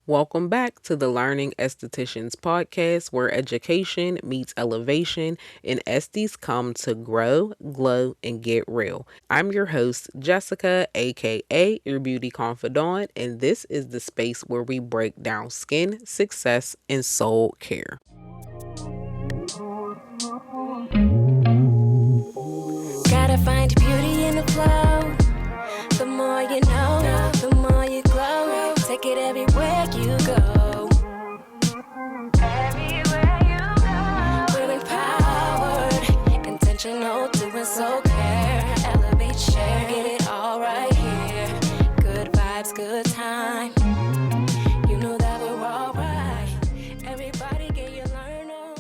Welcome back to the Learning Estheticians podcast, where education meets elevation and esties come to grow, glow, and get real. I'm your host, Jessica, aka your beauty confidant, and this is the space where we break down skin, success, and soul care. Gotta find your beauty in the flow. The more you know, the more you glow. Take it everywhere you go. Everywhere you go. We're empowered, intentional, doing so care. Elevate, share, get it all right here. Good vibes, good time. You know that we're all right. Everybody get your learn on.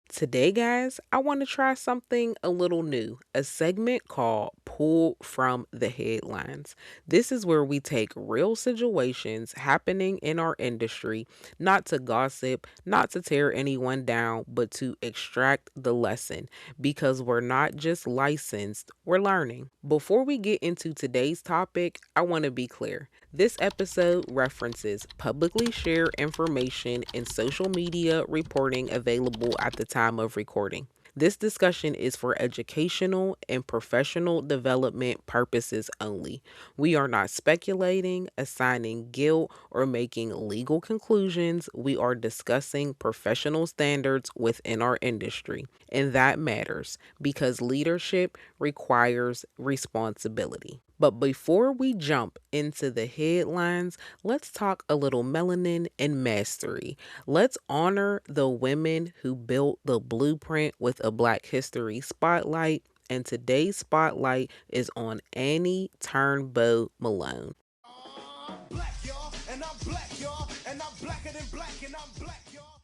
Today, guys, I want to try something a little new, a segment called Pull from the Headlines. This is where we take real situations happening in our industry, not to gossip, not to tear anyone down, but to extract the lesson because we're not just licensed, we're learning. Before we get into today's topic, I want to be clear. This episode references publicly shared information and social media reporting available at the time of recording. This discussion is for educational and professional development purposes only. We are not speculating, assigning guilt, or making legal conclusions. We are discussing professional standards within our industry. And that matters because leadership requires responsibility. But before we jump into the headlines, let's talk a little melanin and mastery. Let's honor the women who built the blueprint with a Black History spotlight. And today's spotlight is on Annie Turnbow Malone. I'm black, y'all, and I'm black, y'all, and I'm blacker than black, and I'm black, y'all.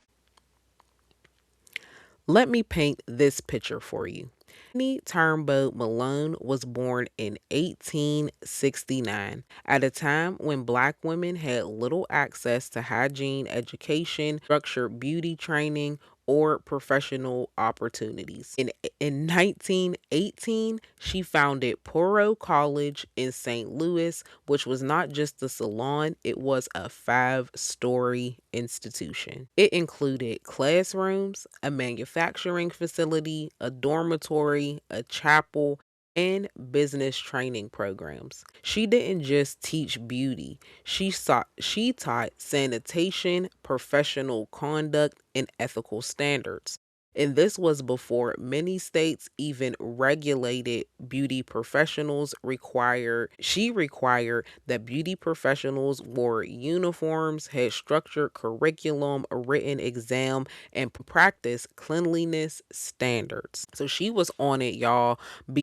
Let me paint this picture for you. Annie Turnbow Malone was born in 1869, at a time when Black women had little access to hygiene education, structured beauty training, or professional opportunities. In 1918, she founded Poro College in St. Louis, which was not just a salon, it was a 5-story institution. It included classrooms, a manufacturing facility, a dormitory, a chapel, and business training programs. She didn't just teach beauty. She taught sanitation, professional conduct, and ethical standards. And this was before many states even regulated beauty professionals. She required that beauty professionals wore uniforms, had structured curriculum, a written exam, and practice cleanliness standards. So she was on it, y'all,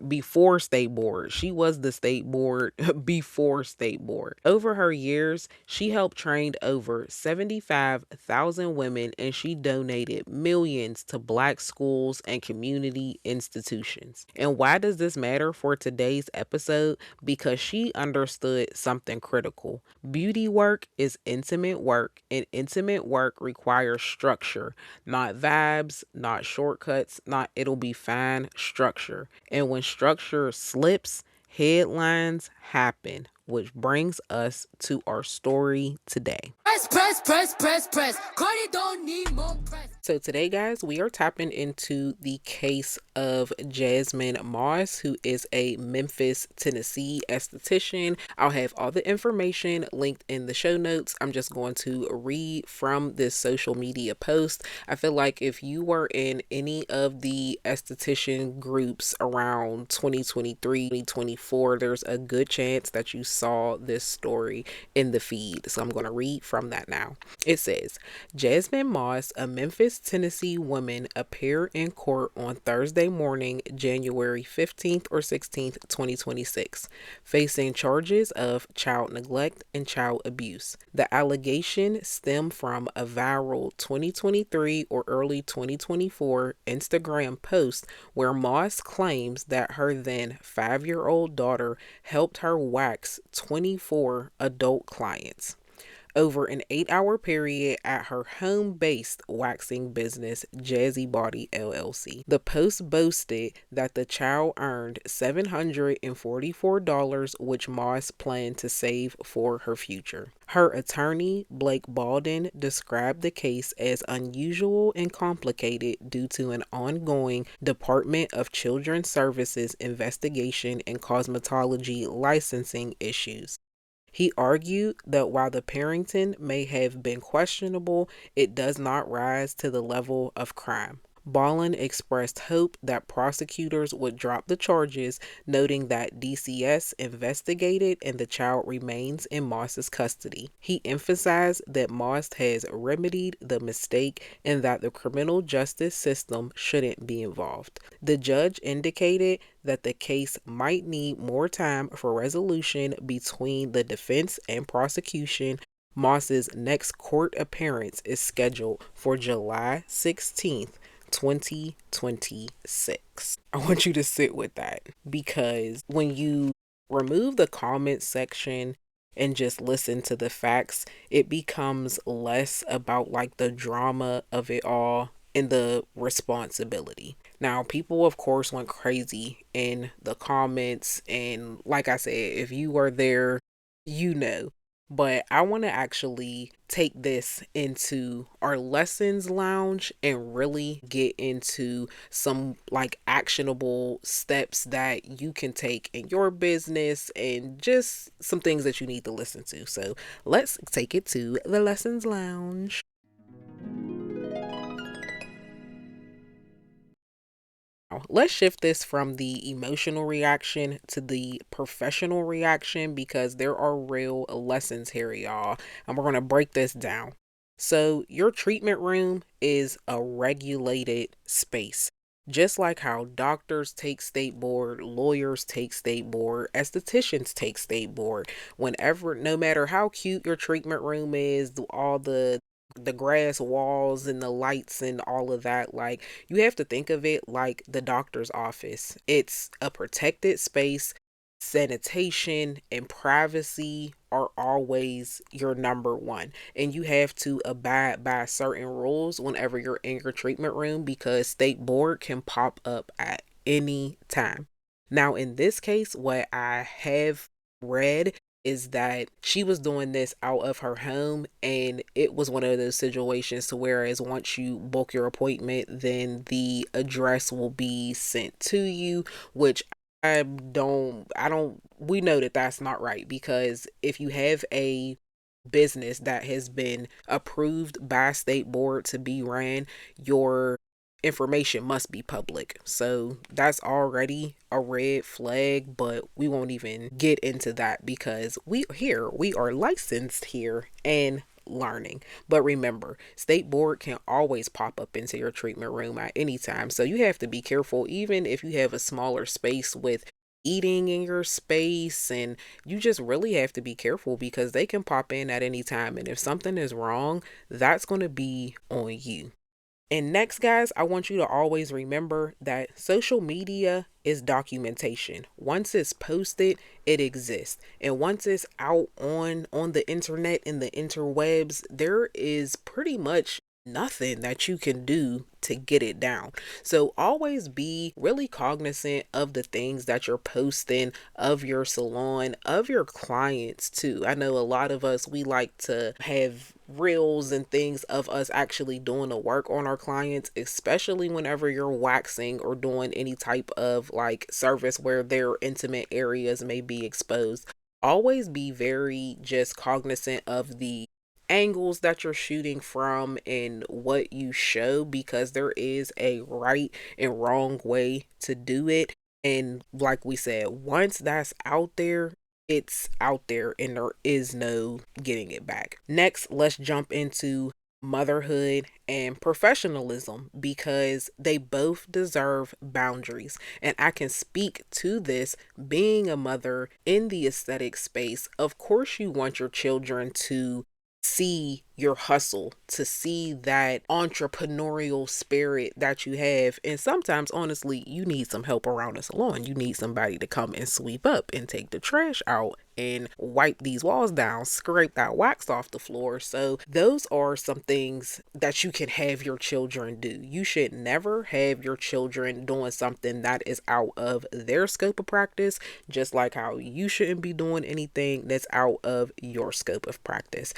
before state board. She was the state board before state board. Over her years, she helped train over 75,000 women, and she donated millions to Black schools and community institutions. And why does this matter for today's episode? Because she understood something critical. Beauty work is intimate work, and intimate work requires structure, not vibes, not shortcuts, not it'll be fine structure. And when structure slips, headlines happen, which brings us to our story today. Press. Cardi don't need more press. So today, guys, we are tapping into the case of Jasmine Moss, who is a Memphis, Tennessee esthetician. I'll have all the information linked in the show notes. I'm just going to read from this social media post. I feel like if you were in any of the esthetician groups around 2023, 2024, there's a good chance that you saw this story in the feed. So I'm going to read from that now. It says, Jasmine Moss, a Memphis, Tennessee woman, appeared in court on Thursday morning, January 15th or 16th, 2026, facing charges of child neglect and child abuse. The allegation stemmed from a viral 2023 or early 2024 Instagram post where Moss claims that her then 5-year-old daughter helped her wax 24 adult clients. over an 8-hour period at her home based waxing business, Jazzy Body LLC. The Post boasted that the child earned $744, which Moss planned to save for her future. Her attorney, Blake Baldwin, described the case as unusual and complicated due to an ongoing Department of Children's Services investigation and cosmetology licensing issues. He argued that while the parenting may have been questionable, it does not rise to the level of crime. Ballin expressed hope that prosecutors would drop the charges, noting that DCS investigated and the child remains in Moss's custody. He emphasized that Moss has remedied the mistake and that the criminal justice system shouldn't be involved. The judge indicated that the case might need more time for resolution between the defense and prosecution. Moss's next court appearance is scheduled for July 16th, 2026. I want you to sit with that because when you remove the comment section and just listen to the facts, it becomes less about like the drama of it all and the responsibility. Now, people, of course, went crazy in the comments. And like I said, if you were there, you know. But I want to actually take this into our lessons lounge and really get into some like actionable steps that you can take in your business and just some things that you need to listen to. So let's take it to the lessons lounge. Let's shift this from the emotional reaction to the professional reaction because there are real lessons here, y'all. And we're going to break this down. So, your treatment room is a regulated space. Just like how doctors take state board, lawyers take state board, estheticians take state board. Whenever, no matter how cute your treatment room is, all the grass walls and the lights and all of that, like, you have to think of it like the doctor's office. It's a protected space. Sanitation and privacy are always your number one, and you have to abide by certain rules whenever you're in your treatment room because state board can pop up at any time. Now, in this case, what I have read is that she was doing this out of her home, and it was one of those situations to whereas once you book your appointment, then the address will be sent to you, which we know that that's not right because if you have a business that has been approved by state board to be ran, your information must be public. So that's already a red flag, but we won't even get into that because we are licensed here and learning. But remember, state board can always pop up into your treatment room at any time. So you have to be careful even if you have a smaller space with eating in your space, and you just really have to be careful because they can pop in at any time, and if something is wrong, that's going to be on you. And next, guys, I want you to always remember that social media is documentation. Once it's posted, it exists. And once it's out on the internet and the interwebs, there is pretty much nothing that you can do to get it down. So always be really cognizant of the things that you're posting of your salon, of your clients too. I know a lot of us, we like to have reels and things of us actually doing the work on our clients, especially whenever you're waxing or doing any type of like service where their intimate areas may be exposed. Always be very just cognizant of the angles that you're shooting from and what you show because there is a right and wrong way to do it. And like we said, once that's out there, it's out there and there is no getting it back. Next, let's jump into motherhood and professionalism because they both deserve boundaries. And I can speak to this being a mother in the aesthetic space. Of course, you want your children to see your hustle, to see that entrepreneurial spirit that you have. And sometimes, honestly, you need some help around the salon. You need somebody to come and sweep up and take the trash out and wipe these walls down, scrape that wax off the floor. So, those are some things that you can have your children do. You should never have your children doing something that is out of their scope of practice, just like how you shouldn't be doing anything that's out of your scope of practice.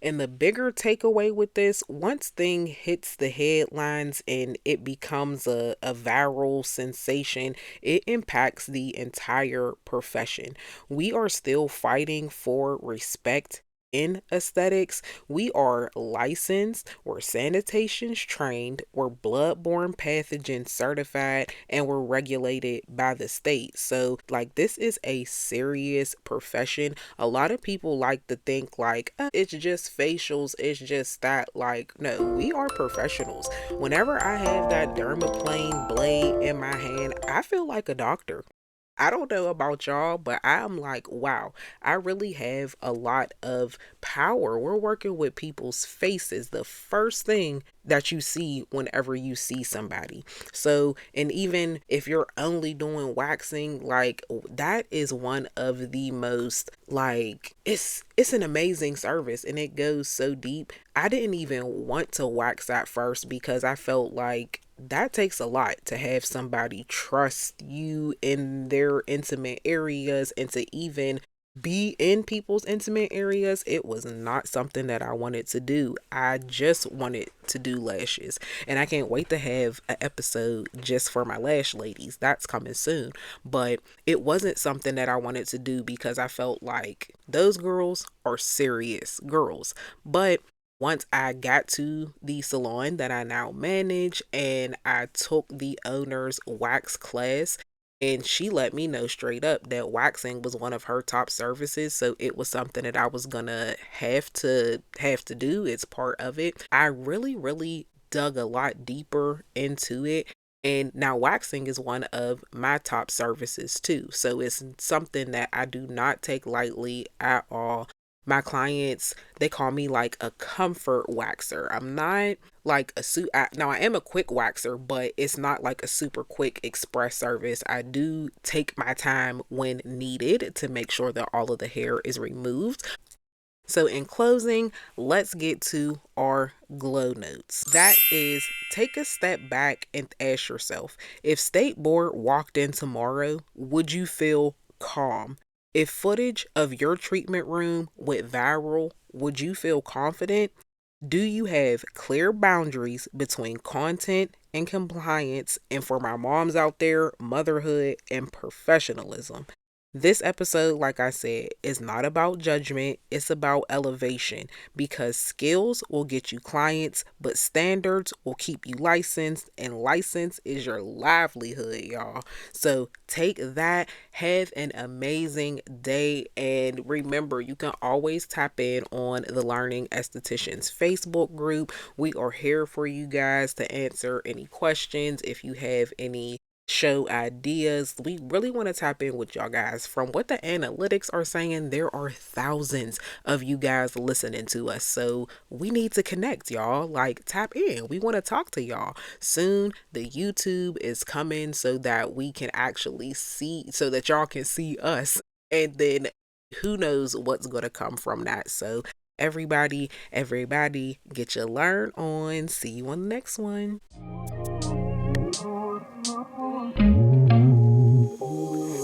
And the bigger takeaway with this, once thing hits the headlines and it becomes a viral sensation, it impacts the entire profession. We are still fighting for respect in aesthetics. We are licensed, we're sanitation trained, we're bloodborne pathogen certified, and we're regulated by the state. So, like, this is a serious profession. A lot of people like to think like, it's just facials, it's just that. Like, no, we are professionals. Whenever I have that dermaplane blade in my hand, I feel like a doctor. I don't know about y'all, but I'm like, wow, I really have a lot of power. We're working with people's faces, the first thing that you see whenever you see somebody. So, and even if you're only doing waxing, like, that is one of the most, like, it's an amazing service and it goes so deep. I didn't even want to wax at first because I felt like that takes a lot to have somebody trust you in their intimate areas and to even be in people's intimate areas. It was not something that I wanted to do. I just wanted to do lashes. And I can't wait to have an episode just for my lash ladies. That's coming soon. But it wasn't something that I wanted to do because I felt like those girls are serious girls. But once I got to the salon that I now manage and I took the owner's wax class, and she let me know straight up that waxing was one of her top services. So it was something that I was gonna have to do. It's part of it. I really, really dug a lot deeper into it. And now waxing is one of my top services too. So it's something that I do not take lightly at all. My clients, they call me like a comfort waxer. I'm not like now I am a quick waxer, but it's not like a super quick express service. I do take my time when needed to make sure that all of the hair is removed. So in closing, let's get to our glow notes. That is, take a step back and ask yourself, if State Board walked in tomorrow, would you feel calm? If footage of your treatment room went viral, would you feel confident? Do you have clear boundaries between content and compliance? And for my moms out there, motherhood and professionalism. This episode, like I said, is not about judgment, it's about elevation, because skills will get you clients, but standards will keep you licensed, and license is your livelihood, y'all. So take that, have an amazing day, and remember, you can always tap in on the Learning Estheticians Facebook group. We are here for you guys to answer any questions. If you have any show ideas, we really want to tap in with y'all guys. From what the analytics are saying, there are thousands of you guys listening to us, so we need to connect, y'all. Like, tap in, we want to talk to y'all. Soon the YouTube is coming so that we can actually see, so that y'all can see us, and then who knows what's going to come from that. So everybody get your learn on. See you on the next one.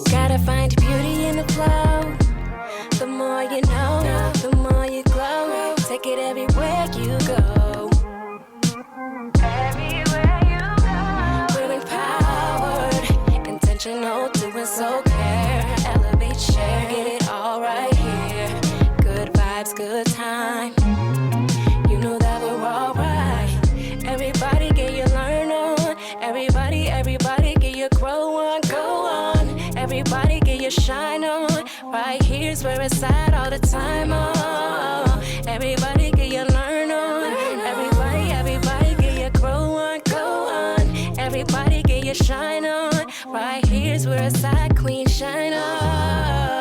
Gotta find beauty in the flow. The more you know, the more you glow. Take it everywhere you go. Everywhere you go. We're empowered, intentional, doing so care. Elevate, share, get it all right here. Good vibes, good time. You know that we're alright. Everybody get your learn on. Everybody get your grow on, go on. Everybody get your shine on. Right here's where it's at all the time. Oh, everybody get your learn on. Everybody get your grow on, go on. Everybody get your shine on. Right here's where it's at, queen shine on.